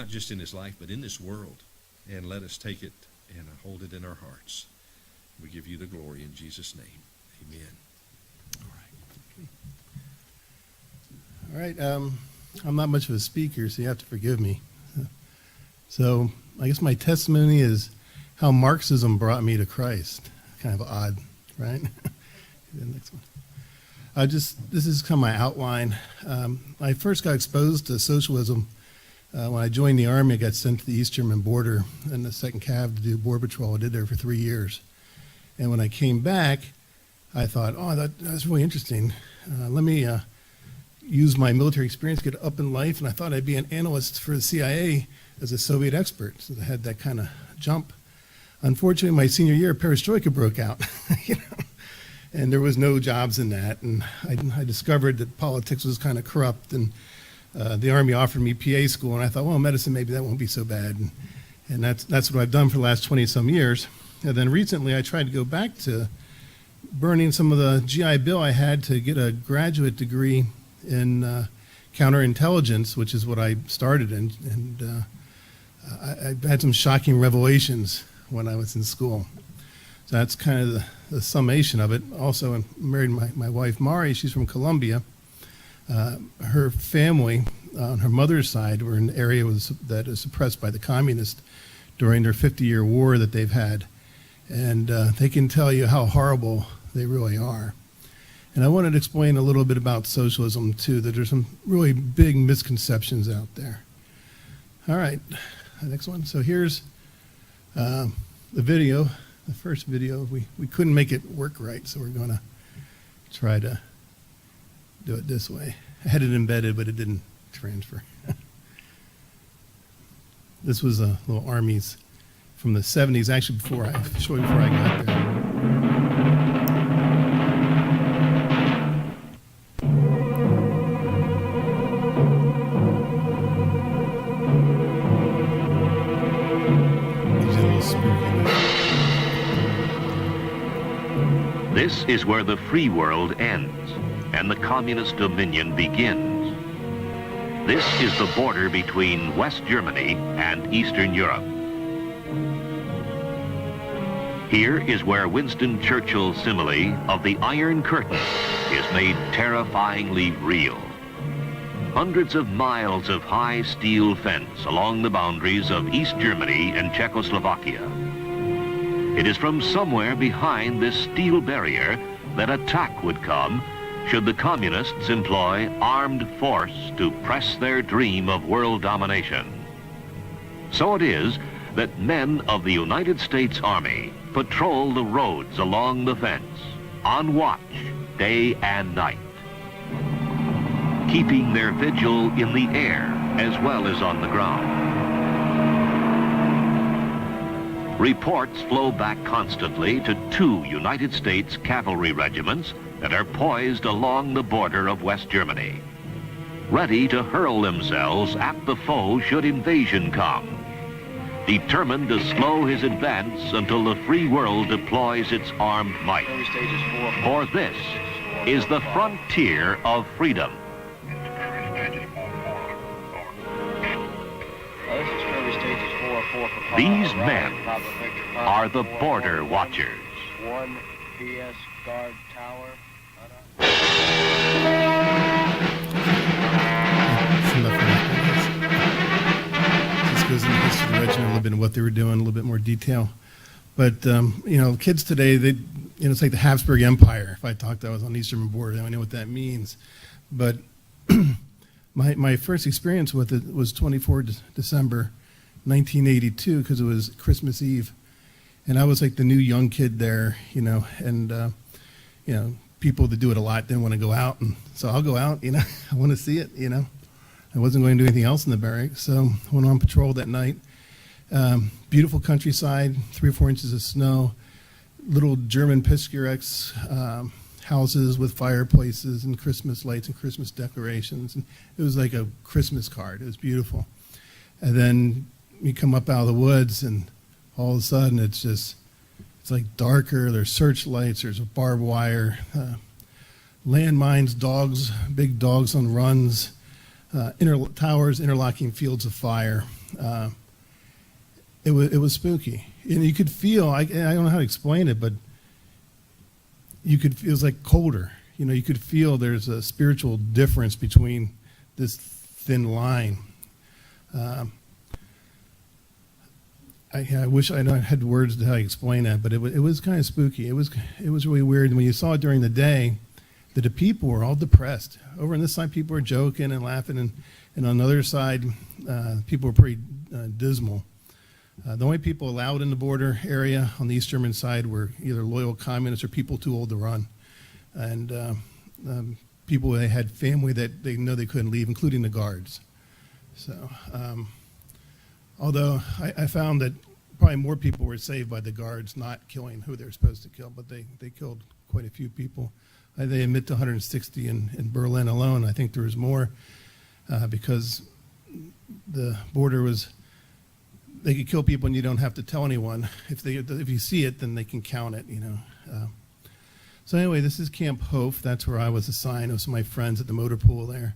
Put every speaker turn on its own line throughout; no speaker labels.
not just in his life, but in this world. And let us take it and hold it in our hearts. We give you the glory in Jesus' name. Amen.
All right. I'm not much of a speaker, so you have to forgive me. So I guess my testimony is how Marxism brought me to Christ. Kind of odd, right? The next one. This is kind of my outline. I first got exposed to socialism when I joined the Army. I got sent to the East German border in the 2nd Cav to do border patrol. I did there for 3 years. And when I came back, I thought, oh, that's really interesting. Let me use my military experience to get up in life. And I thought I'd be an analyst for the CIA as a Soviet expert, since I had that kind of jump. Unfortunately, my senior year, perestroika broke out, and there was no jobs in that. And I discovered that politics was kind of corrupt, and the Army offered me PA school, and I thought, well, medicine, maybe that won't be so bad. And that's what I've done for the last 20-some years. And then recently, I tried to go back to burning some of the GI Bill I had to get a graduate degree in counterintelligence, which is what I started in. And I had some shocking revelations when I was in school. So that's kind of the summation of it. Also, I married my wife, Mari. She's from Colombia. Her family, on her mother's side, were in an area that is suppressed by the communists during their 50-year war that they've had. And they can tell you how horrible they really are. And I wanted to explain a little bit about socialism, too, that there's some really big misconceptions out there. All right, next one. So here's the video, the first video. We couldn't make it work right, so we're going to try to do it this way. I had it embedded, but it didn't transfer. This was a little armies from the 70s, actually before I got there.
This is where the free world ends and the communist dominion begins. This is the border between West Germany and Eastern Europe. Here is where Winston Churchill's simile of the Iron Curtain is made terrifyingly real. Hundreds of miles of high steel fence along the boundaries of East Germany and Czechoslovakia. It is from somewhere behind this steel barrier that attack would come should the communists employ armed force to press their dream of world domination. So it is that men of the United States Army patrol the roads along the fence, on watch day and night, keeping their vigil in the air as well as on the ground. Reports flow back constantly to 2 United States cavalry regiments that are poised along the border of West Germany, ready to hurl themselves at the foe should invasion come, determined to slow his advance until the free world deploys its armed might. For this is the frontier of freedom. These men are the border watchers.
1 PS guard tower.
This goes into the history of the regiment, a little bit of what they were doing, a little bit more detail. But kids today, it's like the Habsburg Empire. If I talked, I was on the East German border, I know what that means. But my first experience with it was 24 December 1982, because it was Christmas Eve, and I was like the new young kid there, and people that do it a lot didn't want to go out, and so I'll go out, I want to see it, I wasn't going to do anything else in the barracks, so I went on patrol that night. Beautiful countryside, 3 or 4 inches of snow, little German Piscurex houses with fireplaces and Christmas lights and Christmas decorations, and it was like a Christmas card. It was beautiful. And then you come up out of the woods, and all of a sudden it's like darker. There's searchlights, there's a barbed wire, landmines, dogs, big dogs on runs, towers, interlocking fields of fire. It was spooky, and you could feel. I don't know how to explain it, but it was like colder. You could feel there's a spiritual difference between this thin line. I wish I had words to how to explain that, but it was kind of spooky. It was really weird. And when you saw it during the day, that the people were all depressed. Over on this side, people were joking and laughing, and on the other side, people were pretty dismal. The only people allowed in the border area on the East German side were either loyal communists or people too old to run, and people that had family that they know they couldn't leave, including the guards. So, although I found that probably more people were saved by the guards not killing who they were supposed to kill, but they killed quite a few people. They admit to 160 in Berlin alone. I think there was more because the border was, they could kill people and you don't have to tell anyone. If you see it, then they can count it, So anyway, this is Camp Hof. That's where I was assigned. Those are my friends at the motor pool there.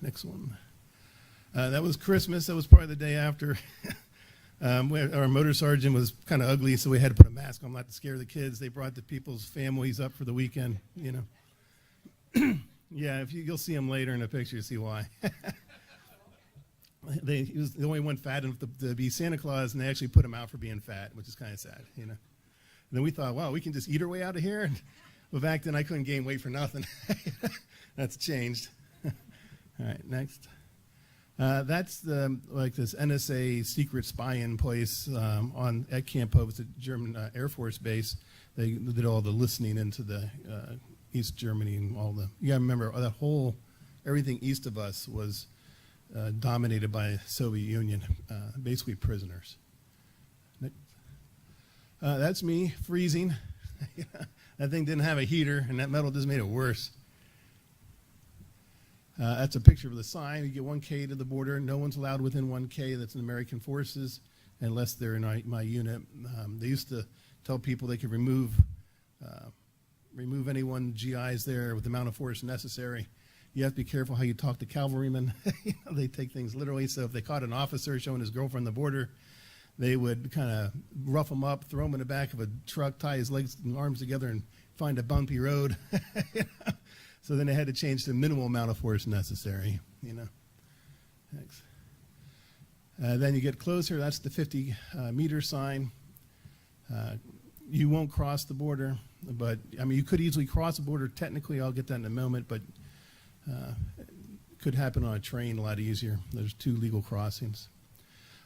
Next one. That was Christmas. That was probably the day after. Our motor sergeant was kind of ugly, so we had to put a mask on not to scare the kids. They brought the people's families up for the weekend, Yeah, you'll see him later in the picture, see why. He was the only one fat enough to be Santa Claus, and they actually put him out for being fat, which is kind of sad, And then we thought, wow, we can just eat our way out of here? Well, back then I couldn't gain weight for nothing. That's changed. All right, next. That's this NSA secret spying place at Camp Hof. It's a German Air Force base. They did all the listening into the East Germany and all the. You got to remember that everything east of us was dominated by the Soviet Union, basically prisoners. That's me freezing. That thing didn't have a heater, and that metal just made it worse. That's a picture of the sign. You get 1K to the border. No one's allowed within 1K. That's in American forces, unless they're in my unit. They used to tell people they could remove anyone GIs there with the amount of force necessary. You have to be careful how you talk to cavalrymen. They take things literally. So if they caught an officer showing his girlfriend the border, they would kind of rough him up, throw him in the back of a truck, tie his legs and arms together, and find a bumpy road. So then they had to change the minimal amount of force necessary, Thanks. Then you get closer. That's the 50-meter sign. You won't cross the border, but, you could easily cross the border. Technically, I'll get that in a moment, but it could happen on a train a lot easier. There's 2 legal crossings.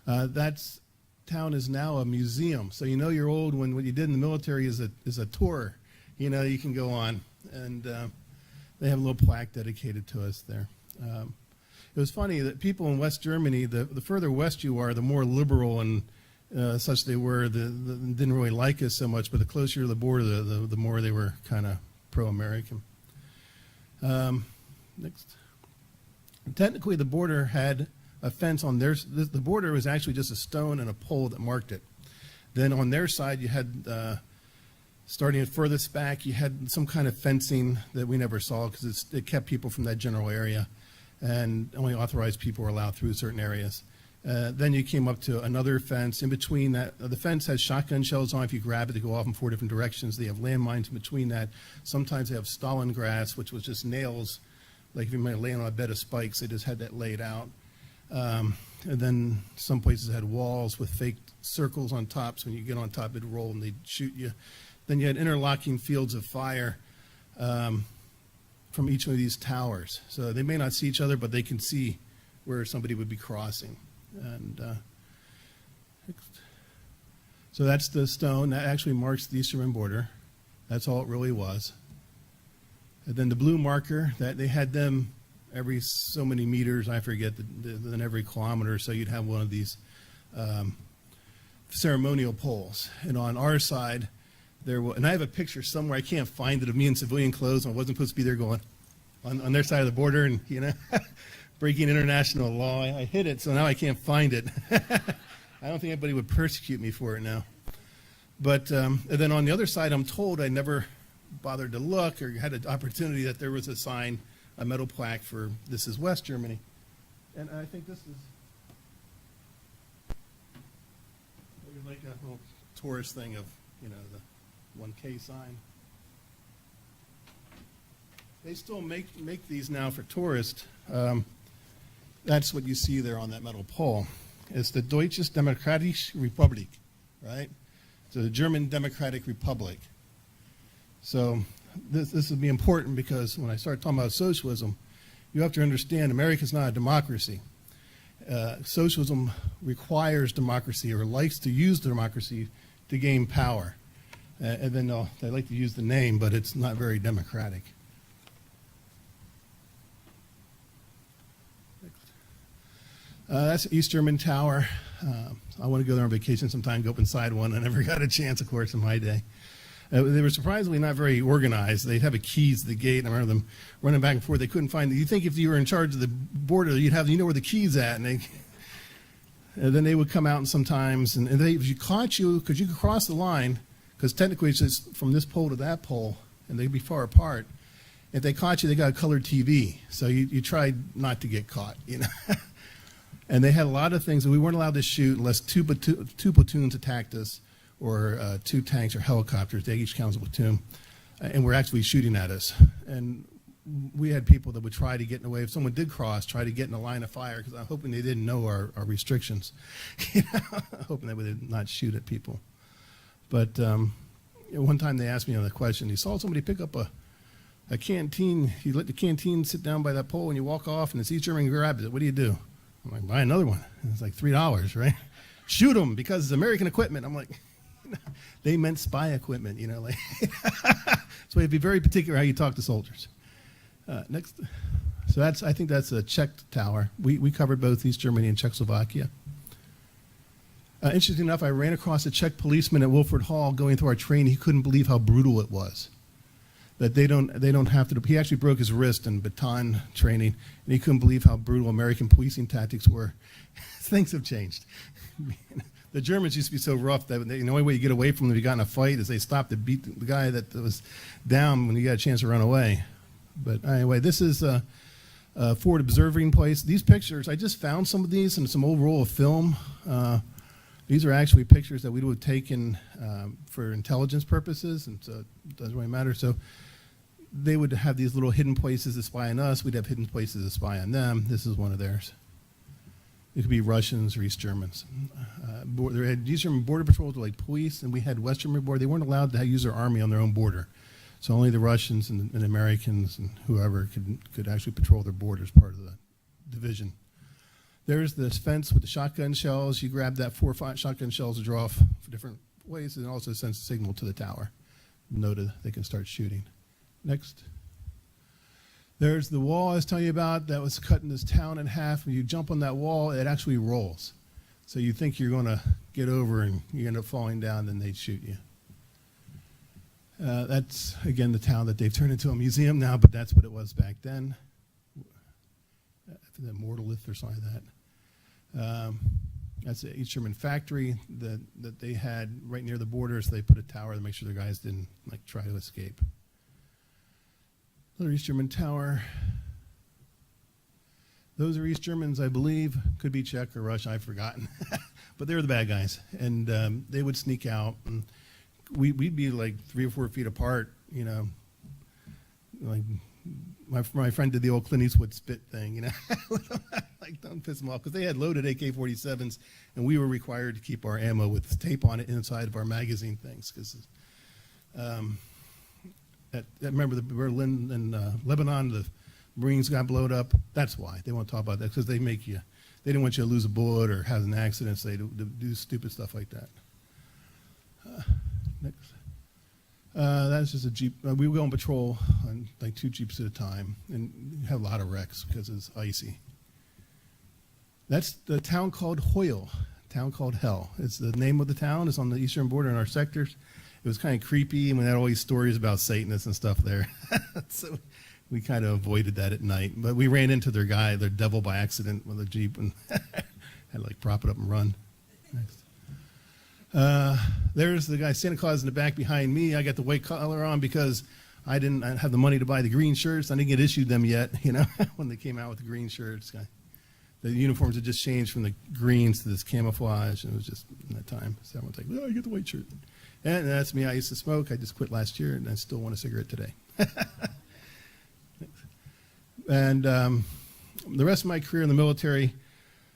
Town is now a museum. So you're old when what you did in the military is a tour, you can go on. And they have a little plaque dedicated to us there. It was funny that people in West Germany, the further west you are, the more liberal and such they were. Didn't really like us so much, but the closer to the border, the more they were kind of pro-American. Next. Technically, the border had a fence on theirs. The border was actually just a stone and a pole that marked it. Then on their side, you had starting furthest back, you had some kind of fencing that we never saw because it kept people from that general area, and only authorized people were allowed through certain areas. Then you came up to another fence. In between that, the fence has shotgun shells on. If you grab it, they go off in 4 different directions. They have landmines in between that. Sometimes they have Stalin grass, which was just nails. Like if you might lay on a bed of spikes, they just had that laid out. And then some places had walls with fake circles on top, so when you get on top, it'd roll and they'd shoot you. Then you had interlocking fields of fire from each one of these towers. So they may not see each other, but they can see where somebody would be crossing. And so that's the stone. That actually marks the East German border. That's all it really was. And then the blue marker, that they had them every so many meters, I forget, then every kilometer, so you'd have one of these ceremonial poles. And on our side, and I have a picture somewhere, I can't find it, of me in civilian clothes, and I wasn't supposed to be there going on their side of the border and, breaking international law. I hid it, so now I can't find it. I don't think anybody would persecute me for it now. But and then on the other side, I'm told I never bothered to look or had an opportunity that there was a sign, a metal plaque for this is West Germany. And I think this is like a little tourist thing of, the 1K sign. They still make these now for tourists. That's what you see there on that metal pole. It's the Deutsches Demokratische Republik, right? So the German Democratic Republic. So this would be important because when I start talking about socialism, you have to understand America's not a democracy. Socialism requires democracy or likes to use democracy to gain power. And then they like to use the name, but it's not very democratic. That's East German Tower. I want to go there on vacation sometime, go up inside one. I never got a chance, of course, in my day. They were surprisingly not very organized. They'd have a keys to the gate, and I remember them running back and forth. They couldn't find it. You think if you were in charge of the border, you know where the key's at. And then they would come out sometimes, and if you caught you, because you could cross the line, because technically it's just from this pole to that pole, and they'd be far apart. If they caught you, they got a colored TV. So you tried not to get caught, And they had a lot of things that we weren't allowed to shoot unless two platoons attacked us, or 2 tanks or helicopters. They each count as a platoon, and were actually shooting at us. And we had people that would try to get in the way. If someone did cross, try to get in the line of fire, because I'm hoping they didn't know our restrictions. Hoping they would not shoot at people. But one time they asked me on the question, you saw somebody pick up a canteen. You let the canteen sit down by that pole and you walk off, and it's East German grabs it. What do you do? I'm like, buy another one. And it's like $3, right? Shoot them because it's American equipment. I'm like, they meant spy equipment, like. So you have to be very particular how you talk to soldiers. Next. So I think that's a Czech tower. We covered both East Germany and Czechoslovakia. Interesting enough, I ran across a Czech policeman at Wilford Hall going through our training. He couldn't believe how brutal it was. That they don't have to. He actually broke his wrist in baton training, and he couldn't believe how brutal American policing tactics were. Things have changed. The Germans used to be so rough that the only way you get away from them if you got in a fight is they stopped to beat the guy that was down when you got a chance to run away. But anyway, this is a forward observing place. These pictures, I just found some of these in some old roll of film. These are actually pictures that we would have taken for intelligence purposes, and so it doesn't really matter. So they would have these little hidden places to spy on us. We'd have hidden places to spy on them. This is one of theirs. It could be Russians or East Germans. There had East German border patrols were like police, and we had West German border. They weren't allowed to use their army on their own border. So only the Russians and Americans and whoever could actually patrol their border as part of the division. There's this fence with the shotgun shells. You grab that 4 or 5 shotgun shells to draw off for different ways, and it also sends a signal to the tower. Noted they can start shooting. Next. There's the wall I was telling you about that was cutting this town in half. When you jump on that wall, it actually rolls. So you think you're going to get over and you end up falling down, and they shoot you. That's, again, the town that they've turned into a museum now, but that's what it was back then. The Mortalith or something like that. That's the East German factory that they had right near the border, so they put a tower to make sure the guys didn't try to escape. Another East German tower. Those are East Germans, I believe. Could be Czech or Russian, I've forgotten. But they were the bad guys. And they would sneak out. And we'd be like 3 or 4 feet apart, Like my friend did the old Clint Eastwood spit thing, don't piss them off. Because they had loaded AK-47s, and we were required to keep our ammo with tape on it inside of our magazine things. Because remember the Berlin and Lebanon, the Marines got blown up. That's why they won't talk about that, because they didn't want you to lose a bullet or have an accident, so they do stupid stuff like that. Next. That's just a Jeep. We go on patrol on 2 Jeeps at a time, and you have a lot of wrecks because it's icy. That's the town called Hoyle, town called Hell. It's the name of the town. It's on the eastern border in our sectors. It was kind of creepy, and we had all these stories about Satanists and stuff there. So we kind of avoided that at night. But we ran into their devil by accident with a Jeep, and had to prop it up and run. Next. There's the guy, Santa Claus, in the back behind me. I got the white collar on because I didn't have the money to buy the green shirts. I didn't get issued them yet, when they came out with the green shirts. the uniforms had just changed from the greens to this camouflage, and it was just in that time. So everyone's like, "Oh, you get the white shirt." And that's me. I used to smoke. I just quit last year, and I still want a cigarette today. And the rest of my career in the military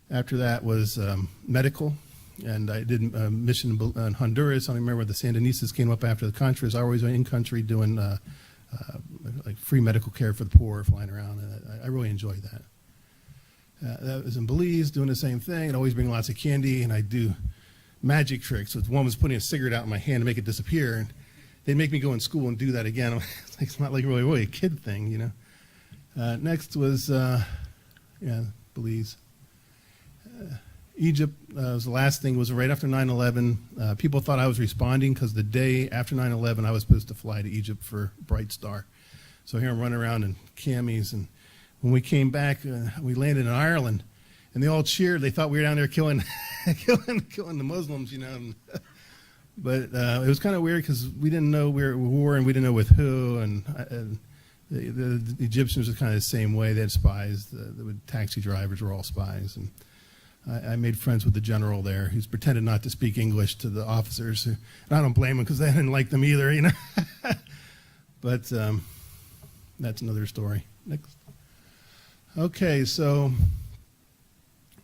after that was medical. And I did a mission in Honduras. I remember the Sandinistas came up after the Contras. I always went in country doing like free medical care for the poor, flying around. And I really enjoyed that. That was in Belize, doing the same thing. I'd always bring lots of candy, and I'd do magic tricks. With one was putting a cigarette out in my hand to make it disappear, and they'd make me go in school and do that again. It's not like really a kid thing, you know. Next was Belize. Egypt was the last thing. Was right after 9/11. People thought I was responding because the day after 9/11 I was supposed to fly to Egypt for Bright Star. So here I'm running around in camis, and when we came back, we landed in Ireland, and they all cheered. They thought we were down there killing killing the Muslims, you know. But it was kind of weird because we didn't know we were at war, and we didn't know with who. And the Egyptians were kind of the same way. They had spies. The taxi drivers were all spies, and I made friends with the general there who's pretended not to speak English to the officers. And I don't blame them because they didn't like them either, you know. But that's another story. Next. Okay, so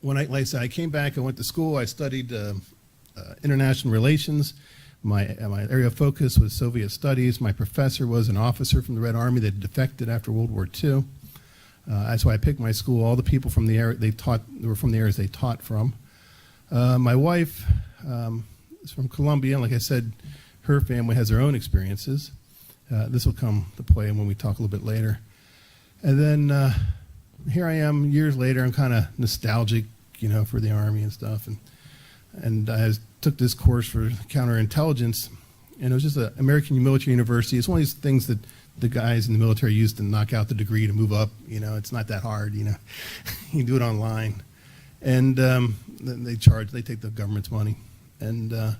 like I said, I came back, I went to school, I studied international relations. My area of focus was Soviet studies. My professor was an officer from the Red Army that defected after World War II. That's why I picked my school. All the people from the area were from the areas they taught from. My wife is from Colombia, and like I said, her family has their own experiences. This will come to play when we talk a little bit later. And then here I am years later. I'm kind of nostalgic, you know, for the Army and stuff. And I took this course for counterintelligence, and it was just an American military university. It's one of these things that the guys in the military used to knock out the degree to move up. You know, it's not that hard, you know. You do it online. And they take the government's money. And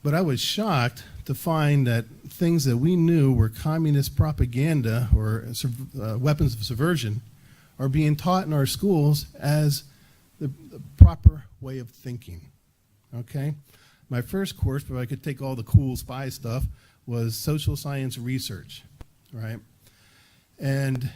but I was shocked to find that things that we knew were communist propaganda or weapons of subversion are being taught in our schools as the proper way of thinking. Okay? My first course, where I could take all the cool spy stuff, was social science research, right? And,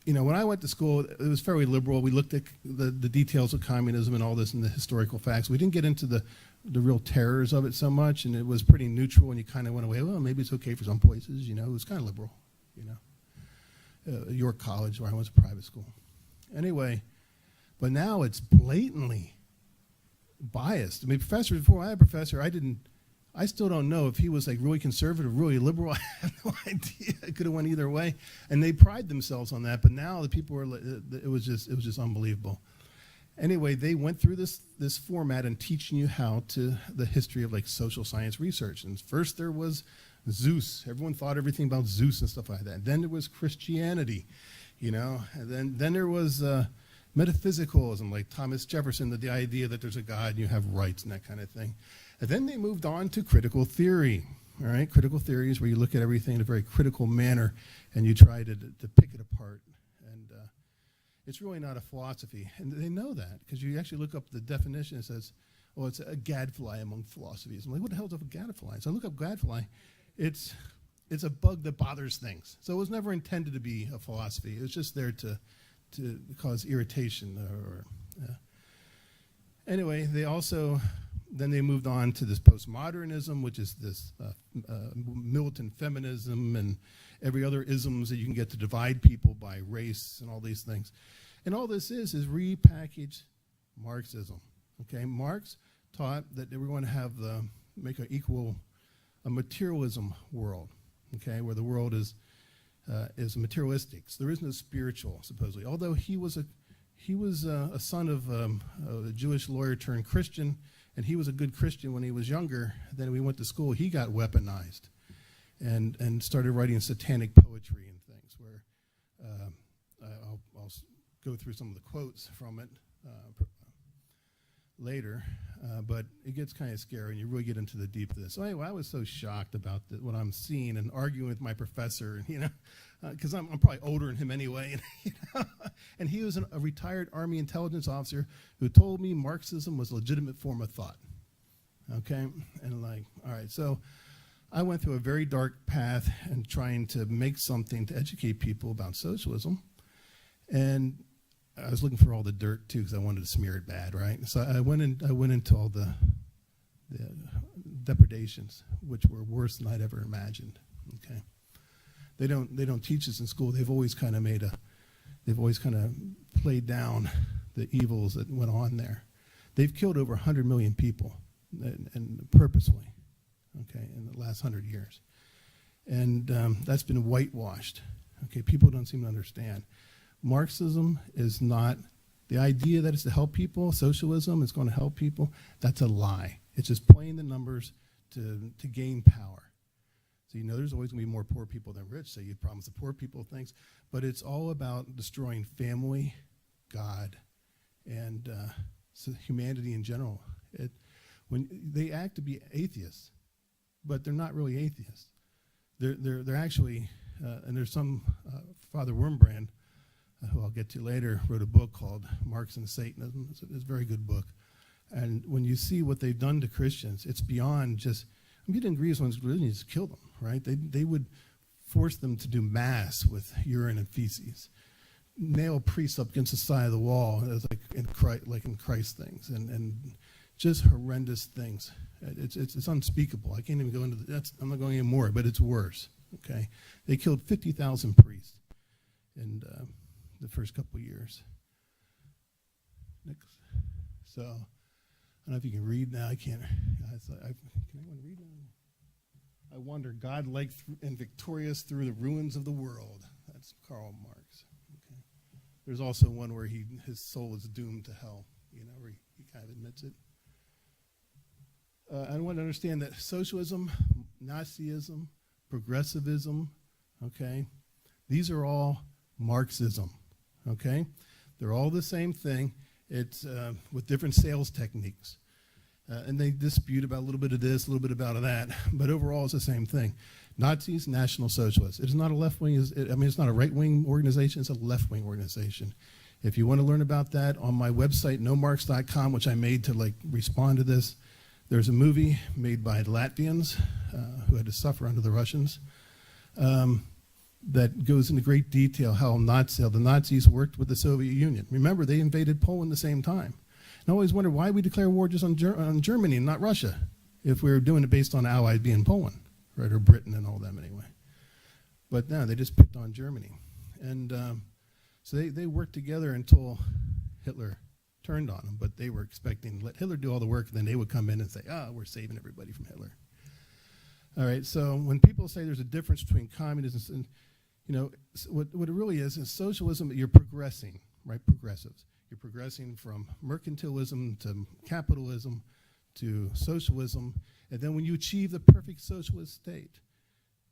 you know, when I went to school, it was fairly liberal. We looked at the details of communism and all this and the historical facts. We didn't get into the real terrors of it so much, and it was pretty neutral, and you kind of went away, well, maybe it's okay for some places, you know. It was kind of liberal, you know. York College, where I went to private school. Anyway, but now it's blatantly biased. I mean, before I had a professor, I still don't know if he was like really conservative, really liberal. I have no idea. It could have went either way. And they pride themselves on that. But now the people it was just unbelievable. Anyway, they went through this format and teaching you the history of like social science research. And first there was Zeus. Everyone thought everything about Zeus and stuff like that. Then there was Christianity, you know. And then there was metaphysicalism, like Thomas Jefferson, the idea that there's a God and you have rights and that kind of thing. And then they moved on to critical theory. All right, critical theory is where you look at everything in a very critical manner and you try to pick it apart. And it's really not a philosophy. And they know that because you actually look up the definition. It says, oh, it's a gadfly among philosophies. I'm like, what the hell is a gadfly? So I look up gadfly. It's a bug that bothers things. So it was never intended to be a philosophy. It was just there to cause irritation. Anyway, then they moved on to this postmodernism, which is this militant feminism and every other isms that you can get to divide people by race and all these things. And all this is repackaged Marxism. Okay, Marx taught that they were going to make a materialism world. Okay, where the world is materialistic. So there is no spiritual, supposedly. Although he was a son of a Jewish lawyer turned Christian, and he was a good Christian when he was younger. Then when he went to school, he got weaponized and started writing satanic poetry and things. Where I'll go through some of the quotes from it later, but it gets kind of scary, and you really get into the deep of this. So anyway, I was so shocked about what I'm seeing and arguing with my professor. You know, because I'm probably older than him anyway. And, and he was a retired Army intelligence officer who told me Marxism was a legitimate form of thought. Okay? And like, all right, so I went through a very dark path and trying to make something to educate people about socialism. And I was looking for all the dirt too because I wanted to smear it bad, right? So I went into all the depredations, which were worse than I'd ever imagined. Okay, they don't teach us in school. They've always kind of played down the evils that went on there. They've killed over 100 million people, and purposely, okay, in the last 100 years, and that's been whitewashed. Okay, people don't seem to understand. Marxism is not the idea that it's to help people. Socialism is going to help people. That's a lie. It's just playing the numbers to gain power. So there's always going to be more poor people than rich, so you promise the poor people things. But it's all about destroying family, God, and humanity in general. When they act to be atheists, but they're not really atheists. They're actually, and there's some Father Wormbrand, who I'll get to later, wrote a book called Marx and Satanism. It's a very good book. And when you see what they've done to Christians, it's beyond just, you didn't agree with one's religion, you just kill them, right? They would force them to do mass with urine and feces, nail priests up against the side of the wall, like in Christ things, and just horrendous things. It's unspeakable. I can't even go into I'm not going any more, but it's worse, okay? They killed 50,000 priests in the first couple of years. Next. So, I don't know if you can read now. I can't. Can anyone read now? I wander God-like and victorious through the ruins of the world. That's Karl Marx. Okay. There's also one where his soul is doomed to hell, where he kind of admits it. I want to understand that socialism, Nazism, progressivism, okay, these are all Marxism, okay? They're all the same thing. It's with different sales techniques. And they dispute about a little bit of this, a little bit about that, but overall it's the same thing. Nazis, National Socialists. It is not a left-wing, it's not a right-wing organization, it's a left-wing organization. If you want to learn about that, on my website, nomarx.com, which I made to respond to this, there's a movie made by Latvians who had to suffer under the Russians that goes into great detail how the Nazis worked with the Soviet Union. Remember, they invaded Poland at the same time. And I always wondered, why we declare war just on Germany and not Russia if we were doing it based on allies being Poland, right, or Britain and all them anyway. But no, they just picked on Germany. And so they worked together until Hitler turned on them, but they were expecting to let Hitler do all the work, and then they would come in and say, we're saving everybody from Hitler. All right, so when people say there's a difference between communism and, what it really is socialism, you're progressing, right, progressives. You're progressing from mercantilism to capitalism to socialism, and then when you achieve the perfect socialist state,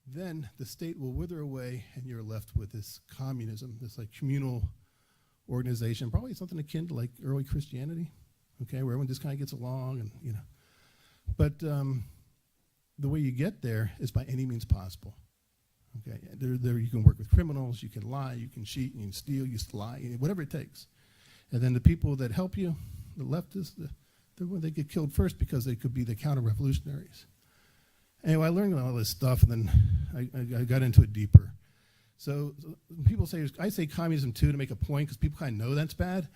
then the state will wither away, and you're left with this communism, this communal organization, probably something akin to early Christianity, okay, where everyone just kind of gets along, and But the way you get there is by any means possible. Okay, there you can work with criminals, you can lie, you can cheat, you can steal, you can lie, whatever it takes. And then the people that help you, the leftists, they get killed first because they could be the counter-revolutionaries. Anyway, I learned all this stuff, and then I got into it deeper. So people say, I say communism too to make a point because people kind of know that's bad,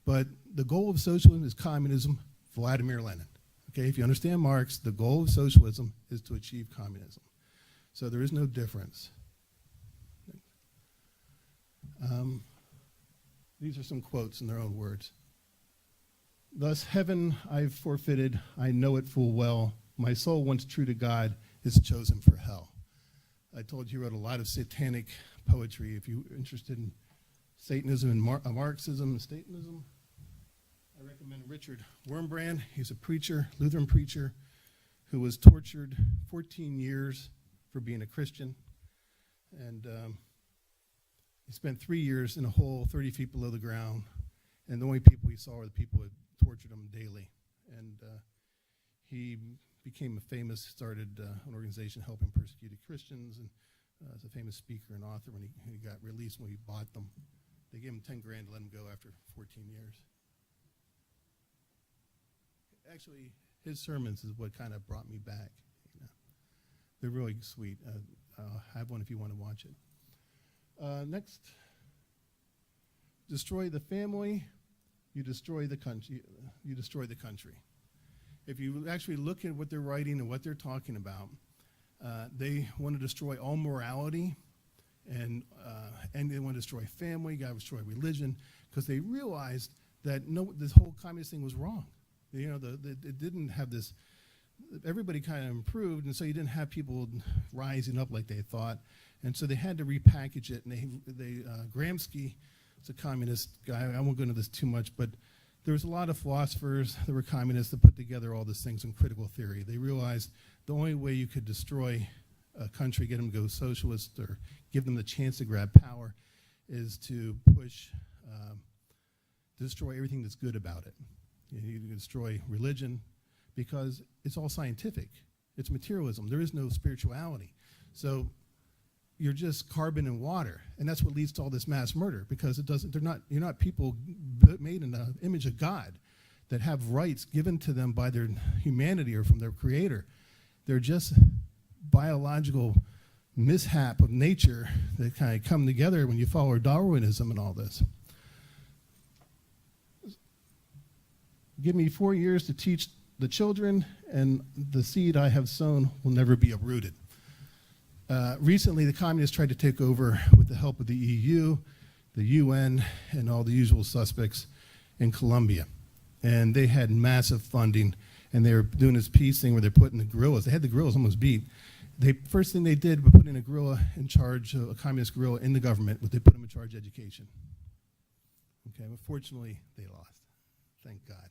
but the goal of socialism is communism, Vladimir Lenin. Okay, if you understand Marx, the goal of socialism is to achieve communism. So there is no difference. These are some quotes in their own words. Thus heaven I've forfeited, I know it full well. My soul once true to God is chosen for hell. I told you he wrote a lot of satanic poetry. If you're interested in Satanism and Marxism and Satanism, I recommend Richard Wormbrand. He's a preacher, Lutheran preacher, who was tortured 14 years for being a Christian. And he spent 3 years in a hole 30 feet below the ground. And the only people he saw were the people that tortured him daily. And he became started an organization helping persecuted Christians, and As a famous speaker and author, when he got released, when he bought them, they gave him 10 grand to let him go after 14 years. Actually, his sermons is what kind of brought me back. You know. They're really sweet. I'll have one if you want to watch it. Next, destroy the family, you destroy the country. You destroy the country. If you actually look at what they're writing and what they're talking about, they want to destroy all morality, and they want to destroy family. Got to destroy religion, because they realized that this whole communist thing was wrong. You know, it didn't have this. Everybody kind of improved, and so you didn't have people rising up like they thought, and so they had to repackage it. And Gramsci is a communist guy. I won't go into this too much, but there was a lot of philosophers that were communists that put together all these things in critical theory. They realized the only way you could destroy a country, get them to go socialist, or give them the chance to grab power, is to push, destroy everything that's good about it. You destroy religion, because it's all scientific. It's materialism. There is no spirituality. So you're just carbon and water, and that's what leads to all this mass murder, because you're not people made in the image of God that have rights given to them by their humanity or from their creator. They're just biological mishap of nature that kind of come together when you follow Darwinism and all this. Give me 4 years to teach the children, and the seed I have sown will never be uprooted. Recently, the communists tried to take over with the help of the EU, the UN, and all the usual suspects in Colombia. And they had massive funding, and they were doing this peace thing where they're putting the guerrillas. They had the guerrillas almost beat. First thing they did was putting a guerrilla in charge, a communist guerrilla in the government, but they put him in charge of education. Okay, unfortunately, they lost. Thank God.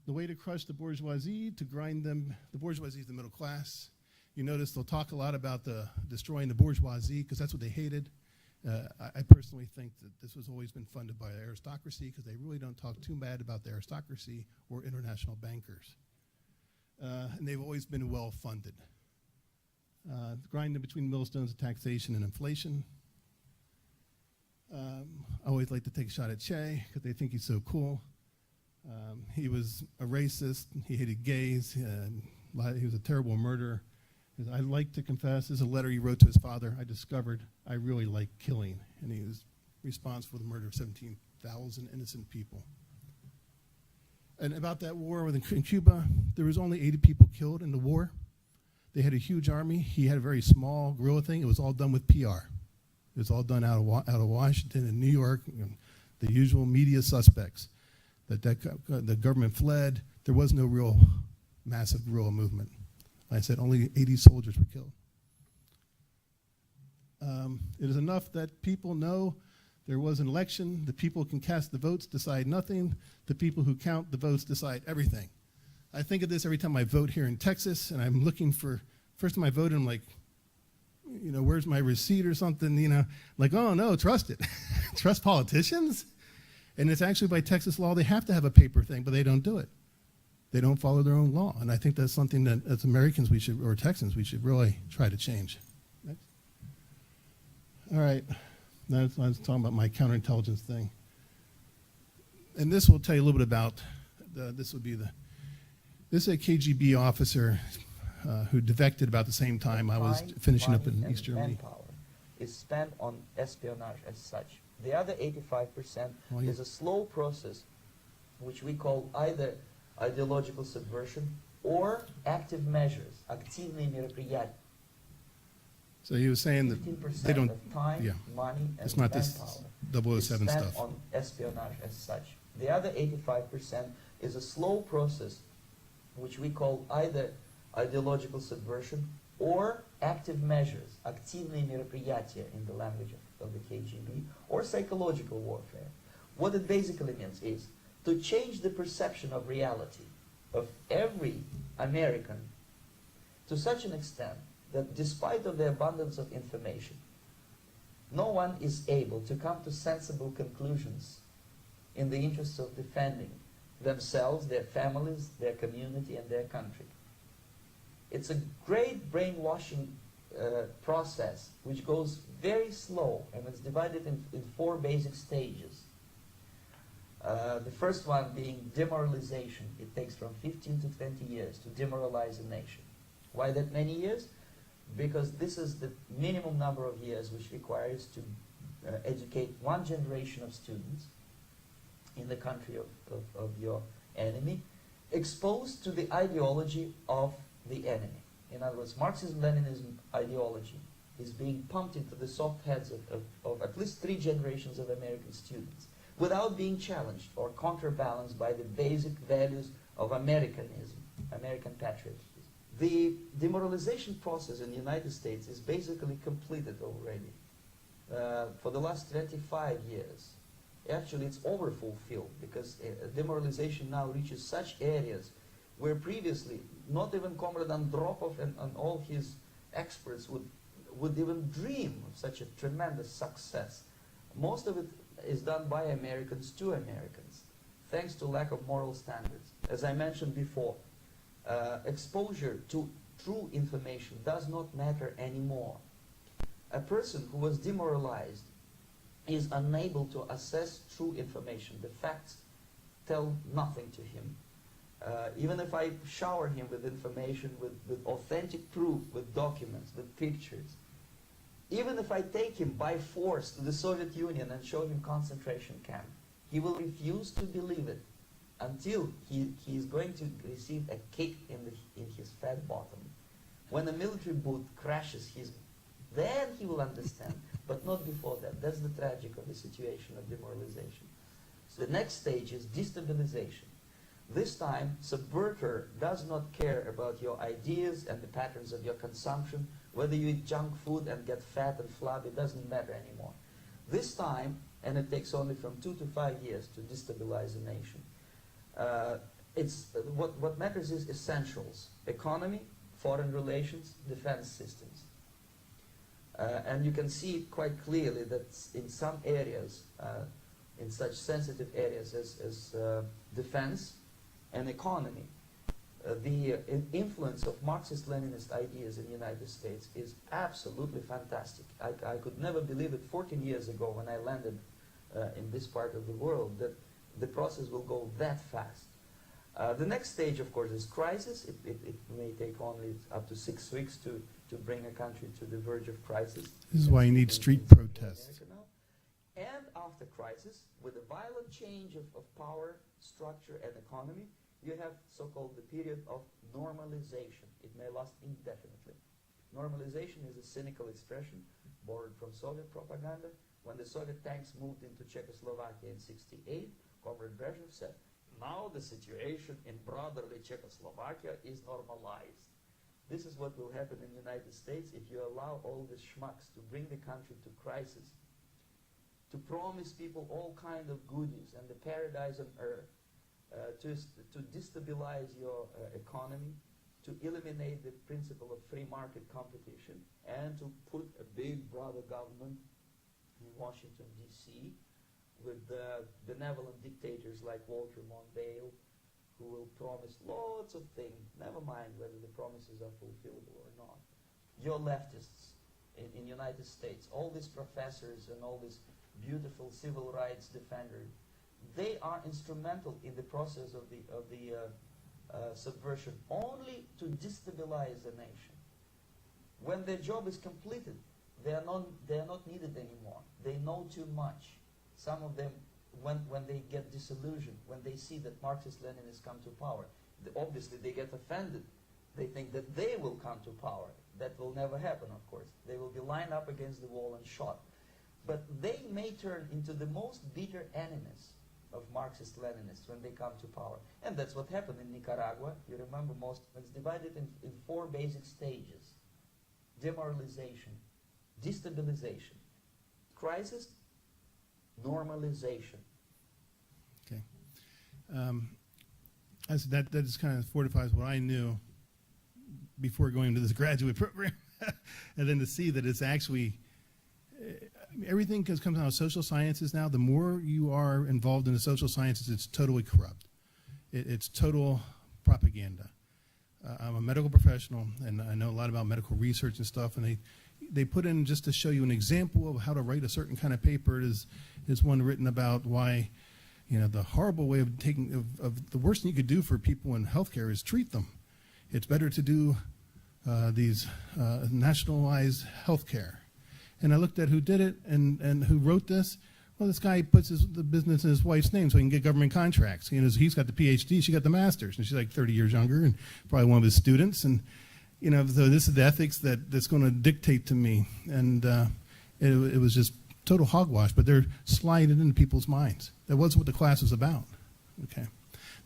The way to crush the bourgeoisie, to grind them, the bourgeoisie is the middle class. You notice they'll talk a lot about destroying the bourgeoisie, because that's what they hated. I personally think that this has always been funded by the aristocracy, because they really don't talk too bad about the aristocracy or international bankers. And they've always been well funded. Grind them between millstones of taxation and inflation. I always like to take a shot at Che, because they think he's so cool. He was a racist. He hated gays. He was a terrible murderer. I like to confess, there's a letter he wrote to his father. I discovered I really like killing, and he was responsible for the murder of 17,000 innocent people. And about that war in Cuba, there was only 80 people killed in the war. They had a huge army. He had a very small guerrilla thing. It was all done with PR. It was all done out of Washington and New York, and the usual media suspects. The government fled. There was no real massive guerrilla movement. Like I said, only 80 soldiers were killed. It is enough that people know there was an election. The people can cast the votes, decide nothing. The people who count the votes decide everything. I think of this every time I vote here in Texas, and I'm looking for, first time I voted, I'm like, you know, where's my receipt or something, you know? Like, oh no, trust it. Trust politicians? And it's actually by Texas law, they have to have a paper thing, but they don't do it. They don't follow their own law. And I think that's something that as Americans we should, or Texans, we should really try to change. Next. All right, now I was talking about my counterintelligence thing. And this will tell you a little bit about, this is a KGB officer who defected about the same time I was finishing up in East Germany.
Manpower is spent on espionage as such. The other 85% is a slow process, which we call either ideological subversion or active measures, активные мероприятия.
So he was saying that they don't,
of time, money, and
it's not
manpower
this 007
is spent
stuff.
on espionage as such. The other 85% is a slow process, which we call either ideological subversion or active measures, активные мероприятия in the language of the KGB, or psychological warfare. What it basically means is to change the perception of reality of every American to such an extent that despite of the abundance of information, no one is able to come to sensible conclusions in the interests of defending themselves, their families, their community, and their country. It's a great brainwashing process which goes very slow, and it's divided in 4 basic stages. The first one being demoralization. It takes from 15 to 20 years to demoralize a nation. Why that many years? Because this is the minimum number of years which requires to educate one generation of students in the country of your enemy, exposed to the ideology of the enemy. In other words, Marxism-Leninism ideology is being pumped into the soft heads of at least 3 generations of American students without being challenged or counterbalanced by the basic values of Americanism, American patriotism. The demoralization process in the United States is basically completed already. For the last 25 years. Actually, it's overfulfilled because demoralization now reaches such areas where previously not even Comrade Andropov and all his experts would even dream of such a tremendous success. Most of it is done by Americans to Americans, thanks to lack of moral standards. As I mentioned before, exposure to true information does not matter anymore. A person who was demoralized is unable to assess true information. The facts tell nothing to him. Even if I shower him with information, with authentic proof, with documents, with pictures, even if I take him by force to the Soviet Union and show him concentration camp, he will refuse to believe it until he is going to receive a kick in his fat bottom. When a military boot crashes then he will understand, but not before that. That's the tragic of the situation of demoralization. So the next stage is destabilization. This time, subverter does not care about your ideas and the patterns of your consumption. Whether you eat junk food and get fat and flabby, it doesn't matter anymore. This time, and it takes only from 2 to 5 years to destabilize a nation. What matters is essentials: economy, foreign relations, defense systems. And you can see it quite clearly that in some areas, in such sensitive areas as defense and economy, the influence of Marxist-Leninist ideas in the United States is absolutely fantastic. I could never believe it 14 years ago when I landed in this part of the world that the process will go that fast. The next stage, of course, is crisis. It may take only up to 6 weeks to bring a country to the verge of crisis.
This is why you need street protests.
And after crisis, with a violent change of power, structure, and economy, you have so-called the period of normalization. It may last indefinitely. Normalization is a cynical expression borrowed from Soviet propaganda. When the Soviet tanks moved into Czechoslovakia in '68, Comrade Brezhnev said, now the situation in brotherly Czechoslovakia is normalized. This is what will happen in the United States if you allow all these schmucks to bring the country to crisis, to promise people all kind of goodies and the paradise on earth, to destabilize your economy, to eliminate the principle of free market competition, and to put a big brother government in Washington, D.C., with benevolent dictators like Walter Mondale, who will promise lots of things, never mind whether the promises are fulfillable or not. Your leftists in the United States, all these professors and all these beautiful civil rights defenders, they are instrumental in the process of the subversion only to destabilize the nation. When their job is completed, they are not needed anymore. They know too much. Some of them, when they get disillusioned, when they see that Marxist-Leninists come to power, obviously they get offended. They think that they will come to power. That will never happen, of course. They will be lined up against the wall and shot. But they may turn into the most bitter enemies of Marxist-Leninists when they come to power. And that's what happened in Nicaragua. You remember it's divided in 4 basic stages: demoralization, destabilization, crisis, normalization.
Okay. That just kind of fortifies what I knew before going into this graduate program. And then to see that it's actually, everything comes out of social sciences now. The more you are involved in the social sciences, it's totally corrupt. It's total propaganda. I'm a medical professional, and I know a lot about medical research and stuff, and they put in, just to show you an example of how to write a certain kind of paper, is one written about why, the horrible way of the worst thing you could do for people in healthcare is treat them. It's better to do these nationalized healthcare. And I looked at who did it and who wrote this. Well, this guy puts the business in his wife's name so he can get government contracts. He's got the PhD, she got the master's, and she's like 30 years younger and probably one of his students. And so this is the ethics that's going to dictate to me. And it was just total hogwash, but they're sliding it into people's minds. That wasn't what the class was about. Okay,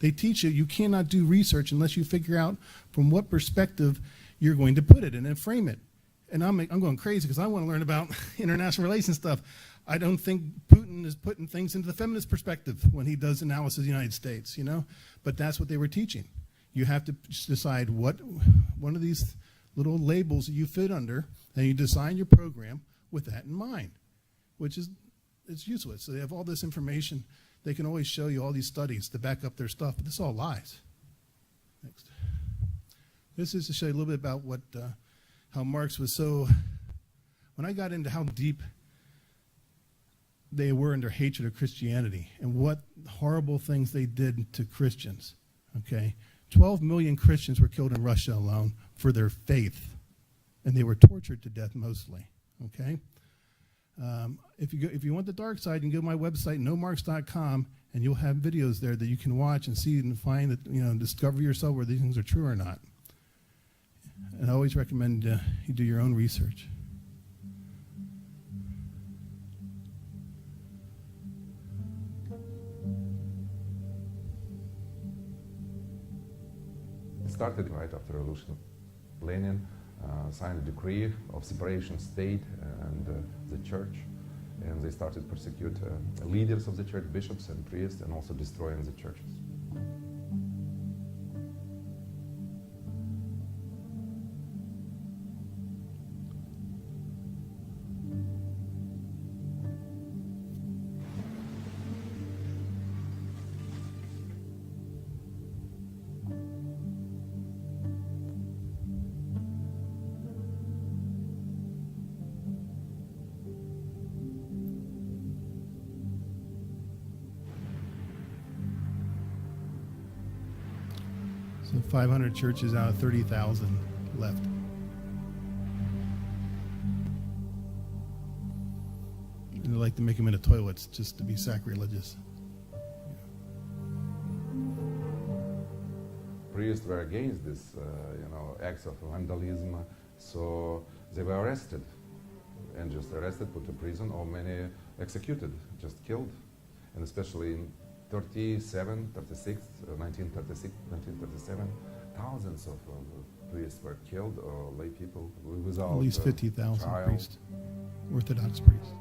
they teach you cannot do research unless you figure out from what perspective you're going to put it and then frame it. And I'm going crazy because I want to learn about international relations stuff. I don't think Putin is putting things into the feminist perspective when he does analysis of the United States, But that's what they were teaching. You have to decide what one of these little labels that you fit under, and you design your program with that in mind, which is it's useless. So they have all this information. They can always show you all these studies to back up their stuff, but this all lies. Next. This is to show you a little bit about how Marx was so. When I got into how deep they were in their hatred of Christianity and what horrible things they did to Christians, okay? 12 million Christians were killed in Russia alone for their faith, and they were tortured to death mostly, okay? If you want the dark side, you can go to my website, nomarx.com, and you'll have videos there that you can watch and see and find that, discover yourself whether these things are true or not. And I always recommend you do your own research.
It started right after the revolution. Lenin signed a decree of separation of state and the church, and they started to persecute leaders of the church, bishops and priests, and also destroying the churches.
So 500 churches out of 30,000 left. And they like to make them into toilets just to be sacrilegious.
Priests were against this, acts of vandalism, so they were arrested, and just arrested, put to prison, or many executed, just killed, and especially in 1937, thousands of priests were killed, or lay people without
At least 50,000
trial.
priests, Orthodox priests.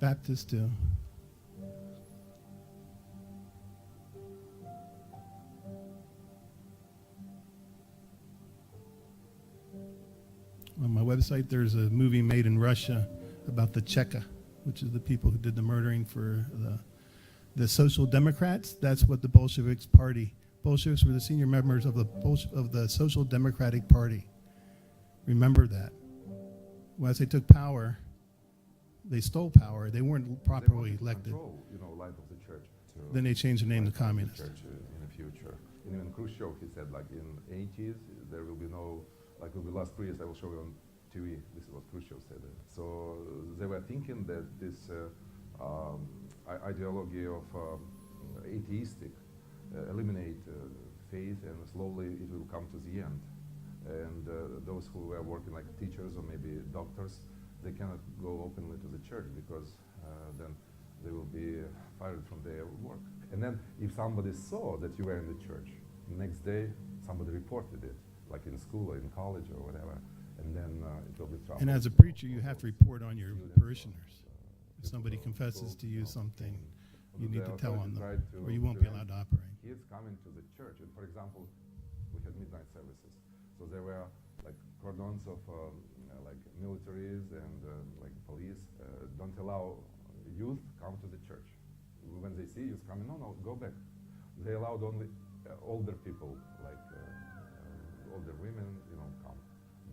Baptists too. On my website, there's a movie made in Russia about the Cheka, which is the people who did the murdering for the Social Democrats. That's what the Bolsheviks party. Bolsheviks were the senior members of the Social Democratic Party. Remember that. Once they took power, they stole power. They weren't properly elected.
Control, life of the church.
Then they changed the name to communist.
The church in the future. And even Khrushchev, he said, like in 80s, there will be no, like will be last priests. I will show you on TV. This is what Khrushchev said. So they were thinking that this ideology of atheistic eliminate faith, and slowly it will come to the end. And those who were working like teachers or maybe doctors, they cannot go openly to the church because then they will be fired from their work. And then if somebody saw that you were in the church, the next day somebody reported it, like in school or in college or whatever, and then it will be trouble.
And as a preacher, you have to report on your parishioners. If somebody confesses to you something, you need to tell on them, or you won't be allowed to operate.
Kids coming to the church, and for example, we had midnight services, so there were like cordons of like militaries and like police don't allow youth come to the church. When they see youth coming, no, go back. They allowed only older people, like older women, come,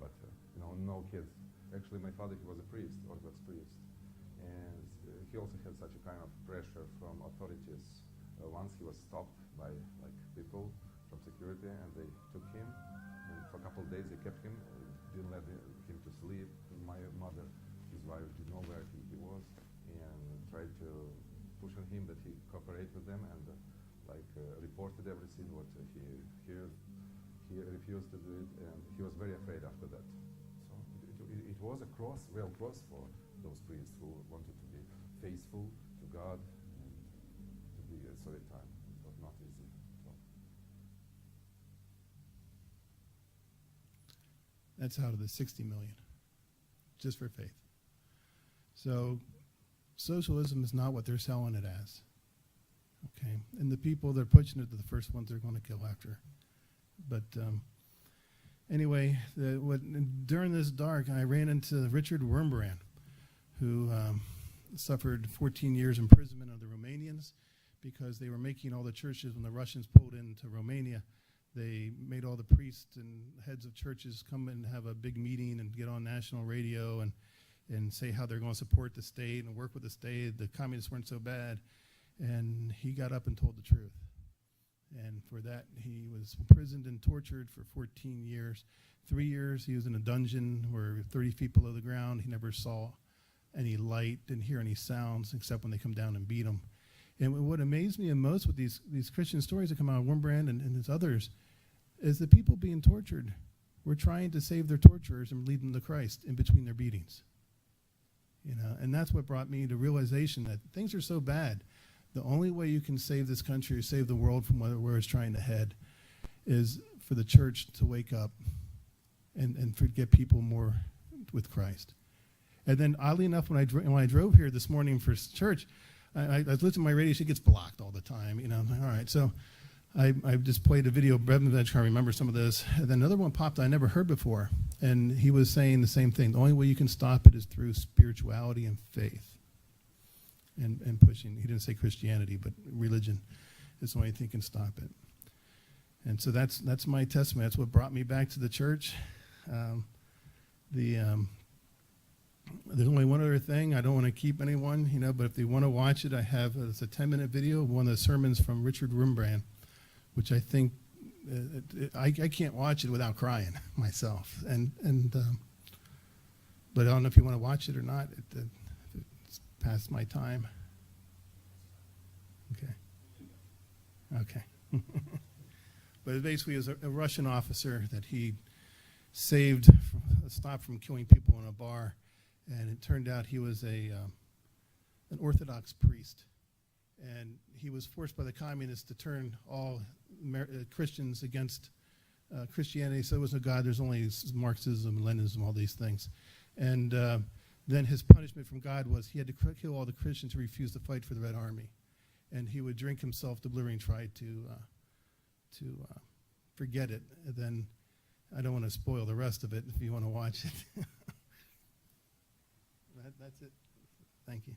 but no kids. Actually, my father, he was a priest, Orthodox priest, and he also had such a kind of pressure from authorities. Once he was stopped by people from security, and they took him, and for a couple of days they kept him, didn't let him to sleep. My mother, his wife, didn't know where he was, and tried to push on him that he cooperate with them, and reported everything what he refused to do it, and he was very afraid after that. So it was a real cross for those priests who wanted to be faithful to God and to be at Soviet time. It was not easy. So.
That's out of the 60 million, just for faith. So socialism is not what they're selling it as. Okay, and the people that are pushing it are the first ones they're going to kill after. But anyway, during this dark, I ran into Richard Wurmbrand, who suffered 14 years imprisonment of the Romanians because they were making all the churches, when the Russians pulled into Romania, they made all the priests and heads of churches come and have a big meeting and get on national radio and say how they're going to support the state and work with the state. The communists weren't so bad. And he got up and told the truth. And for that, he was imprisoned and tortured for 14 years. 3 years, he was in a dungeon where 30 feet below the ground. He never saw any light, didn't hear any sounds, except when they come down and beat him. And what amazed me most with these Christian stories that come out of Wurmbrand and his others is the people being tortured were trying to save their torturers and lead them to Christ in between their beatings. And that's what brought me to realization that things are so bad. The only way you can save this country or save the world from where it's trying to head is for the church to wake up and get people more with Christ. And then, oddly enough, when I drove here this morning for church, I listened to my radio. She gets blocked all the time. I'm like, all right. So I just played a video. Brevin, I try to remember some of this. And then another one popped I never heard before. And he was saying the same thing. The only way you can stop it is through spirituality and faith. And pushing, he didn't say Christianity, but religion is the only thing can stop it. And so that's my testimony. That's what brought me back to the church. There's only one other thing. I don't want to keep anyone, but if they want to watch it, it's a 10-minute video of one of the sermons from Richard Wurmbrand, which I think I can't watch it without crying myself. But I don't know if you want to watch it or not. It's past my time. Okay. But it basically is a Russian officer that he stopped from killing people in a bar, and it turned out he was an Orthodox priest, and he was forced by the communists to turn all Christians against Christianity. So there was no God. There's only Marxism, Leninism, all these things, and then his punishment from God was he had to kill all the Christians who refused to fight for the Red Army, and he would drink himself to oblivion, try to forget it. And then I don't want to spoil the rest of it if you want to watch it. That's it. Thank you.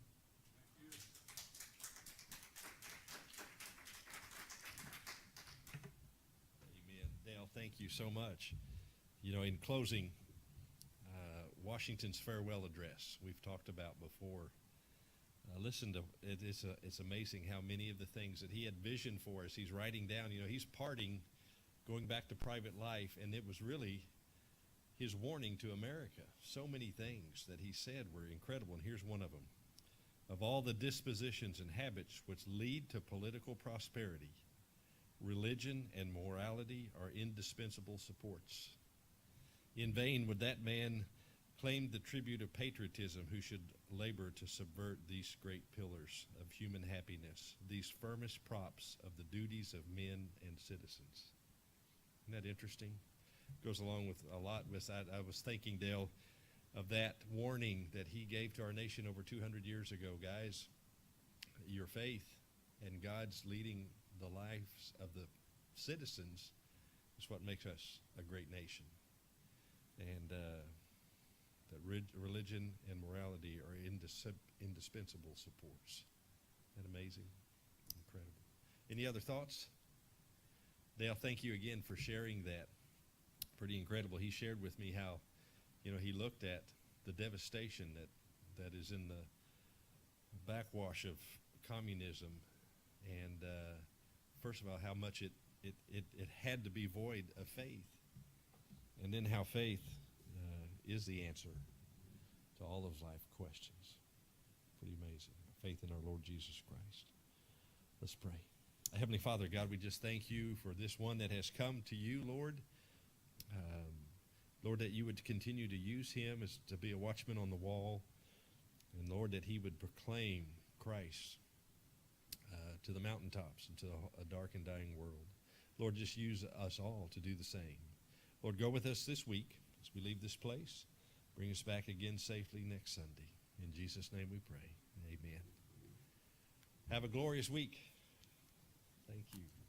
Amen. Dale, thank you so much. In closing, Washington's farewell address we've talked about before. Listen to it. It's amazing how many of the things that he had vision for us, he's writing down. He's parting, going back to private life, and it was really his warning to America. So many things that he said were incredible, and here's one of them. Of all the dispositions and habits which lead to political prosperity, religion and morality are indispensable supports. In vain would that man claim the tribute of patriotism who should labor to subvert these great pillars of human happiness, these firmest props of the duties of men and citizens. Isn't that interesting? Goes along with a lot with that. I was thinking, Dale, of that warning that he gave to our nation over 200 years ago. Guys, your faith and God's leading the lives of the citizens is what makes us a great nation. And that religion and morality are indispensable supports. Isn't that amazing? Incredible. Any other thoughts? Dale, thank you again for sharing that. Pretty incredible. He shared with me how, he looked at the devastation that is in the backwash of communism, and first of all, how much it had to be void of faith, and then how faith is the answer to all those life questions. Pretty amazing. Faith in our Lord Jesus Christ. Let's pray. Heavenly Father, God, we just thank you for this one that has come to you, Lord. Lord, that you would continue to use him as to be a watchman on the wall, and Lord, that he would proclaim Christ to the mountaintops and to a dark and dying world. Lord, just use us all to do the same. Lord, go with us this week as we leave this place. Bring us back again safely next Sunday. In Jesus' name we pray. Amen. Have a glorious week. Thank you.